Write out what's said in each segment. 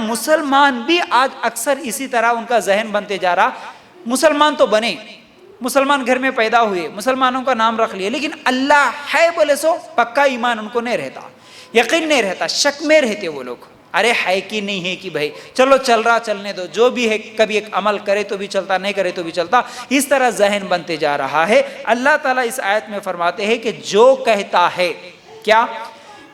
مسلمان بھی آج اکثر اسی طرح ان کا ذہن بنتے جا رہا. مسلمان تو بنے, مسلمان گھر میں پیدا ہوئے, مسلمانوں کا نام رکھ لیے, لیکن اللہ ہے بولے سو پکا ایمان ان کو نہیں رہتا, یقین نہیں رہتا, شک میں رہتے وہ لوگ. ارے ہے کہ نہیں ہے کہ بھائی چلو چل رہا چلنے دو, جو بھی ہے کبھی ایک عمل کرے تو بھی چلتا, نہیں کرے تو بھی چلتا, اس طرح ذہن بنتے جا رہا ہے. اللہ تعالیٰ اس آیت میں فرماتے ہیں کہ جو کہتا ہے کیا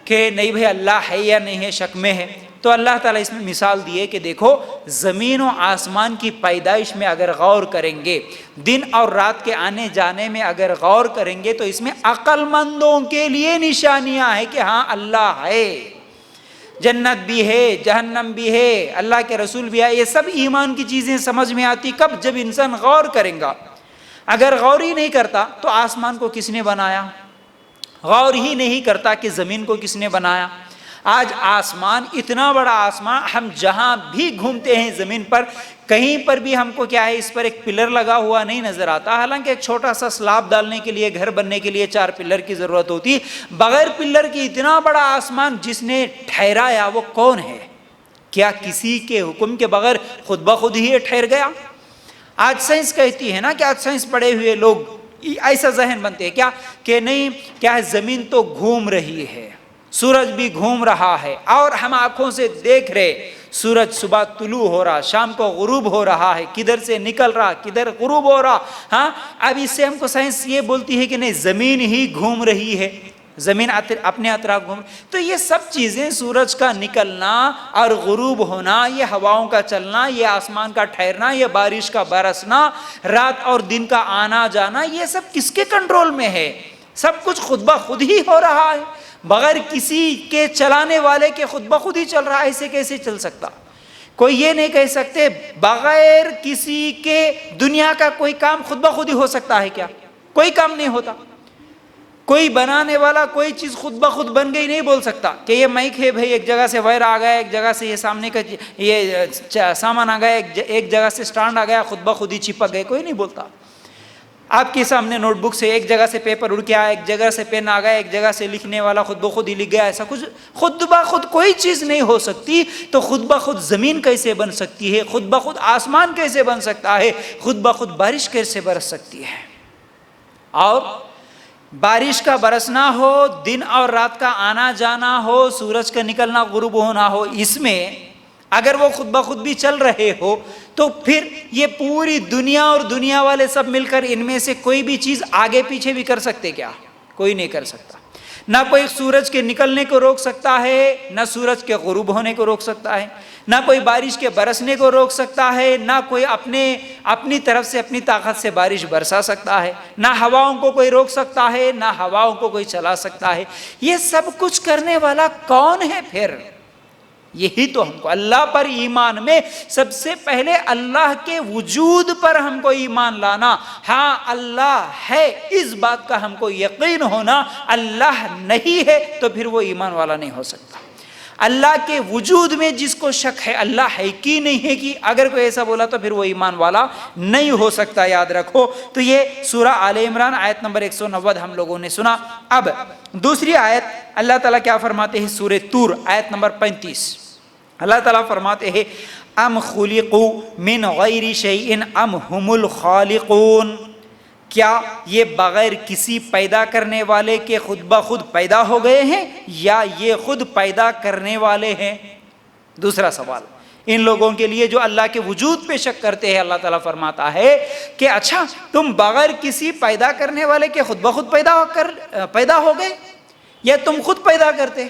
کہ نہیں بھائی اللہ ہے یا نہیں ہے, شک میں ہے, تو اللہ تعالیٰ اس میں مثال دیے کہ دیکھو زمین و آسمان کی پیدائش میں اگر غور کریں گے, دن اور رات کے آنے جانے میں اگر غور کریں گے, تو اس میں عقل مندوں کے لیے نشانیاں ہیں کہ ہاں اللہ ہے. جنت بھی ہے, جہنم بھی ہے, اللہ کے رسول بھی ہے, یہ سب ایمان کی چیزیں سمجھ میں آتی کب, جب انسان غور کریں گا. اگر غور ہی نہیں کرتا تو آسمان کو کس نے بنایا, غور ہی نہیں کرتا کہ زمین کو کس نے بنایا. آج آسمان, اتنا بڑا آسمان, ہم جہاں بھی گھومتے ہیں زمین پر, کہیں پر بھی ہم کو کیا ہے اس پر ایک پلر لگا ہوا نہیں نظر آتا. حالانکہ ایک چھوٹا سا سلاب ڈالنے کے لیے, گھر بننے کے لیے 4 پلر کی ضرورت ہوتی. بغیر پلر کی اتنا بڑا آسمان جس نے ٹھہرایا وہ کون ہے؟ کیا کسی کے حکم کے بغیر خود بخود ہی یہ ٹھہر گیا؟ آج سائنس کہتی ہے نا کہ آج سائنس پڑھے ہوئے لوگ ایسا ذہن بنتے ہیں کیا کہ نہیں, کیا ہے زمین تو گھوم رہی ہے, سورج بھی گھوم رہا ہے, اور ہم آنکھوں سے دیکھ رہے, سورج صبح طلوع ہو رہا, شام کو غروب ہو رہا ہے, کدھر سے نکل رہا, کدھر غروب ہو رہا. ہاں, اب اس سے ہم کو سائنس یہ بولتی ہے کہ نہیں زمین ہی گھوم رہی ہے, زمین اپنے اطراف گھوم. تو یہ سب چیزیں, سورج کا نکلنا اور غروب ہونا, یہ ہواؤں کا چلنا, یہ آسمان کا ٹھہرنا, یہ بارش کا برسنا, رات اور دن کا آنا جانا, یہ سب کس کے کنٹرول میں ہے؟ سب کچھ خود بخود ہی ہو رہا ہے, بغیر کسی کے چلانے والے کے خود بخود ہی چل رہا ہے. ایسے کیسے چل سکتا؟ کوئی یہ نہیں کہہ سکتے بغیر کسی کے دنیا کا کوئی کام خود بخود ہی ہو سکتا ہے کیا؟ کوئی کام نہیں ہوتا. کوئی بنانے والا کوئی چیز خود بخود بن گئی نہیں بول سکتا کہ یہ مائک ہے بھائی, ایک جگہ سے وائر آ گیا, ایک جگہ سے یہ سامنے کا یہ سامان آ گیا, ایک جگہ سے سٹینڈ آ گیا, خود بخود ہی چپک گئے. کوئی نہیں بولتا. آپ کے سامنے نوٹ بک سے ایک جگہ سے پیپر اڑ کے آیا, ایک جگہ سے پین آ گیا, ایک جگہ سے لکھنے والا خود بخود ہی لکھ گیا. ایسا کچھ خود بخود کوئی چیز نہیں ہو سکتی. تو خود بخود زمین کیسے بن سکتی ہے؟ خود بخود آسمان کیسے بن سکتا ہے؟ خود بخود بارش کیسے برس سکتی ہے؟ اور بارش کا برسنا ہو, دن اور رات کا آنا جانا ہو, سورج کا نکلنا غروب ہونا ہو, اس میں اگر وہ خود بخود بھی چل رہے ہو تو پھر یہ پوری دنیا اور دنیا والے سب مل کر ان میں سے کوئی بھی چیز آگے پیچھے بھی کر سکتے کیا؟ کوئی نہیں کر سکتا. نہ کوئی سورج کے نکلنے کو روک سکتا ہے, نہ سورج کے غروب ہونے کو روک سکتا ہے, نہ کوئی بارش کے برسنے کو روک سکتا ہے, نہ کوئی اپنی طرف سے اپنی طاقت سے بارش برسا سکتا ہے, نہ ہواؤں کو کوئی روک سکتا ہے, نہ ہواؤں کو کوئی چلا سکتا ہے. یہ سب کچھ کرنے والا کون ہے پھر؟ یہی تو ہم کو اللہ پر ایمان میں سب سے پہلے اللہ کے وجود پر ہم کو ایمان لانا. ہاں اللہ ہے اس بات کا ہم کو یقین ہونا. اللہ نہیں ہے تو پھر وہ ایمان والا نہیں ہو سکتا. اللہ کے وجود میں جس کو شک ہے اللہ ہے کہ نہیں ہے کہ اگر کوئی ایسا بولا تو پھر وہ ایمان والا نہیں ہو سکتا. یاد رکھو. تو یہ سورہ آل عمران آیت نمبر 190 ہم لوگوں نے سنا. اب دوسری آیت اللہ تعالیٰ کیا فرماتے ہیں؟ سورہ طور آیت نمبر 35 اللہ تعالیٰ فرماتے ہیں ام خلقوا من غیر شیء ام هم الخالقون. کیا یہ بغیر کسی پیدا کرنے والے کے خود بخود پیدا ہو گئے ہیں یا یہ خود پیدا کرنے والے ہیں؟ دوسرا سوال ان لوگوں کے لیے جو اللہ کے وجود پہ شک کرتے ہیں. اللہ تعالیٰ فرماتا ہے کہ اچھا تم بغیر کسی پیدا کرنے والے کے خود بخود پیدا ہو گئے یا تم خود پیدا کرتے؟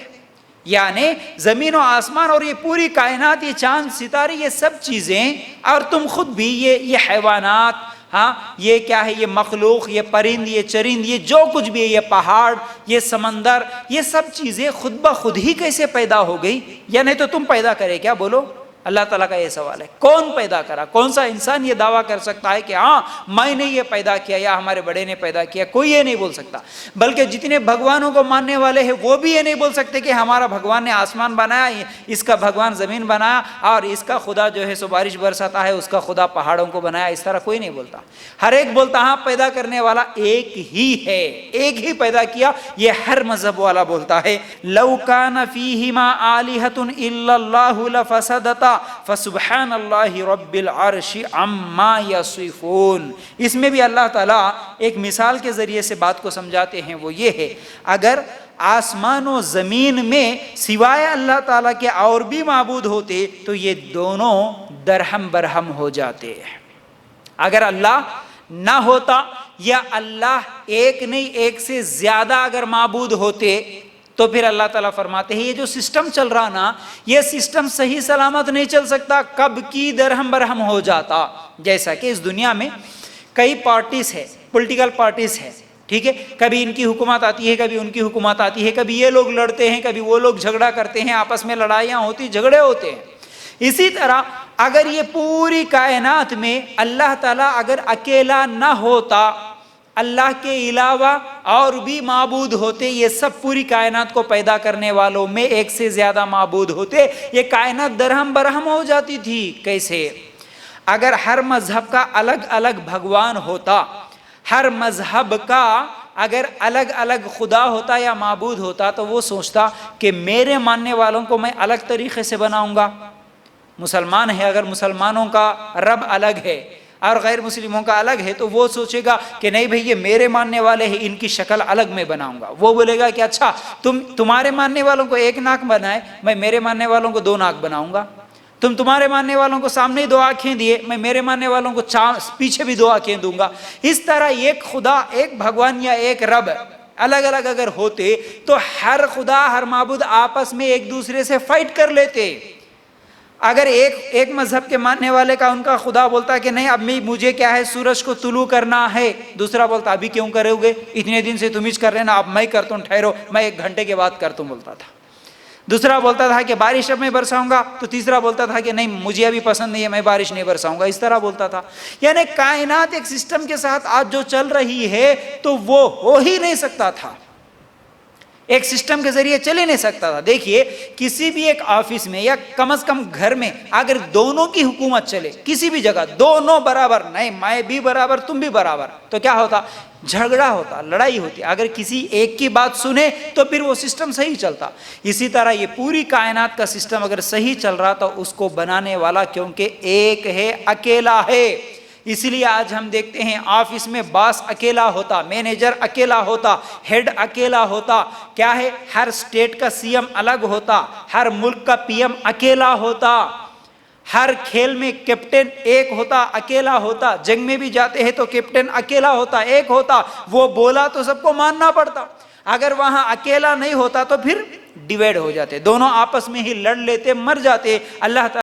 یعنی زمین و آسمان اور یہ پوری کائنات, یہ چاند ستارے, یہ سب چیزیں, اور تم خود بھی یہ حیوانات, ہاں یہ کیا ہے, یہ مخلوق, یہ پرند, یہ چرند, یہ جو کچھ بھی ہے, یہ پہاڑ, یہ سمندر, یہ سب چیزیں خود بخود ہی کیسے پیدا ہو گئی؟ یا نہیں تو تم پیدا کرے کیا؟ بولو. اللہ تعالیٰ کا یہ سوال ہے. کون پیدا کرا؟ کون سا انسان یہ دعویٰ کر سکتا ہے کہ ہاں میں نے یہ پیدا کیا یا ہمارے بڑے نے پیدا کیا؟ کوئی یہ نہیں بول سکتا. بلکہ جتنے بھگوانوں کو ماننے والے ہیں وہ بھی یہ نہیں بول سکتے کہ ہمارا بھگوان نے آسمان بنایا, اس کا بھگوان زمین بنایا, اور اس کا خدا جو ہے سو بارش برساتا ہے, اس کا خدا پہاڑوں کو بنایا. اس طرح کوئی نہیں بولتا. ہر ایک بولتا ہاں پیدا کرنے والا ایک ہی ہے, ایک ہی پیدا کیا. یہ ہر مذہب والا بولتا ہے. لو کان فیہما آلہۃ الا اللہ لفسدتا تعالیٰ فسبحان اللہ رب العرش عما یصفون. اس میں بھی اللہ تعالیٰ ایک مثال کے ذریعے سے بات کو سمجھاتے ہیں، وہ یہ ہے اگر آسمان و زمین میں سوائے اللہ تعالیٰ کے اور بھی معبود ہوتے تو یہ دونوں درہم برہم ہو جاتے. اگر اللہ نہ ہوتا یا اللہ ایک نہیں ایک سے زیادہ اگر معبود ہوتے تو پھر اللہ تعالیٰ فرماتے ہیں یہ جو سسٹم چل رہا نا، یہ سسٹم صحیح سلامت نہیں چل سکتا، کب کی درہم برہم ہو جاتا. جیسا کہ اس دنیا میں کئی پارٹیز ہے، پولیٹیکل پارٹیز ہے، ٹھیک ہے، کبھی ان کی حکومت آتی ہے، کبھی ان کی حکومت آتی ہے، کبھی یہ لوگ لڑتے ہیں، کبھی وہ لوگ جھگڑا کرتے ہیں، آپس میں لڑائیاں ہوتی، جھگڑے ہوتے ہیں. اسی طرح اگر یہ پوری کائنات میں اللہ تعالیٰ اگر اکیلا نہ ہوتا، اللہ کے علاوہ اور بھی معبود ہوتے، یہ سب پوری کائنات کو پیدا کرنے والوں میں ایک سے زیادہ معبود ہوتے، یہ کائنات درہم برہم ہو جاتی تھی. کیسے؟ اگر ہر مذہب کا الگ الگ بھگوان ہوتا، ہر مذہب کا اگر الگ الگ خدا ہوتا یا معبود ہوتا تو وہ سوچتا کہ میرے ماننے والوں کو میں الگ طریقے سے بناؤں گا. مسلمان ہے، اگر مسلمانوں کا رب الگ ہے اور غیر مسلموں کا الگ ہے تو وہ سوچے گا کہ نہیں بھئی یہ میرے ماننے والے ہیں، ان کی شکل الگ میں بناؤں گا. وہ بولے گا کہ اچھا تمہارے ماننے والوں کو ایک ناک بنائے، میں میرے ماننے والوں کو دو ناک بناؤں گا. تمہارے ماننے والوں کو سامنے دو آنکھیں دیے، میں میرے ماننے والوں کو پیچھے بھی دو آنکھیں دوں گا. اس طرح ایک خدا، ایک بھگوان یا ایک رب الگ الگ اگر ہوتے تو ہر خدا، ہر معبود آپس میں ایک دوسرے سے فائٹ کر لیتے. اگر ایک مذہب کے ماننے والے کا ان کا خدا بولتا کہ نہیں اب مجھے کیا ہے سورج کو طلوع کرنا ہے، دوسرا بولتا ابھی کیوں کرو گے، اتنے دن سے تم ہی کر رہے نا، اب میں کرتا ہوں، ٹھہرو میں 1 گھنٹے کے بعد کرتا ہوں بولتا تھا. دوسرا بولتا تھا کہ بارش اب میں برساؤں گا، تو تیسرا بولتا تھا کہ نہیں مجھے ابھی پسند نہیں ہے، میں بارش نہیں برساؤں گا. اس طرح بولتا تھا. یعنی کائنات ایک سسٹم کے ساتھ آج جو چل رہی ہے تو وہ ہو ہی نہیں سکتا تھا، ایک سسٹم کے ذریعے چل ہی نہیں سکتا تھا. دیکھیے کسی بھی ایک آفس میں یا کم از کم گھر میں اگر دونوں کی حکومت چلے، کسی بھی جگہ دونوں برابر، نہیں میں بھی برابر تم بھی برابر، تو کیا ہوتا؟ جھگڑا ہوتا، لڑائی ہوتی. اگر کسی ایک کی بات سنے تو پھر وہ سسٹم صحیح چلتا. اسی طرح یہ پوری کائنات کا سسٹم اگر صحیح چل رہا تو اس کو بنانے والا کیونکہ ایک ہے، اکیلا ہے. اسی لیے آج ہم دیکھتے ہیں آفس میں باس اکیلا ہوتا، مینیجر اکیلا ہوتا، ہیڈ اکیلا ہوتا. کیا ہے؟ ہر اسٹیٹ کا سی ایم الگ ہوتا، ہر ملک کا پی ایم اکیلا ہوتا، ہر کھیل میں کیپٹن ایک ہوتا، اکیلا ہوتا. جنگ میں بھی جاتے ہیں تو کیپٹن اکیلا ہوتا، ایک ہوتا، وہ بولا تو سب کو ماننا پڑتا. اگر وہاں اکیلا نہیں ہوتا تو پھر ڈیوائڈ ہو جاتے، دونوں آپس میں ہی لڑ لیتے، مر جاتے. اللہ تعالیٰ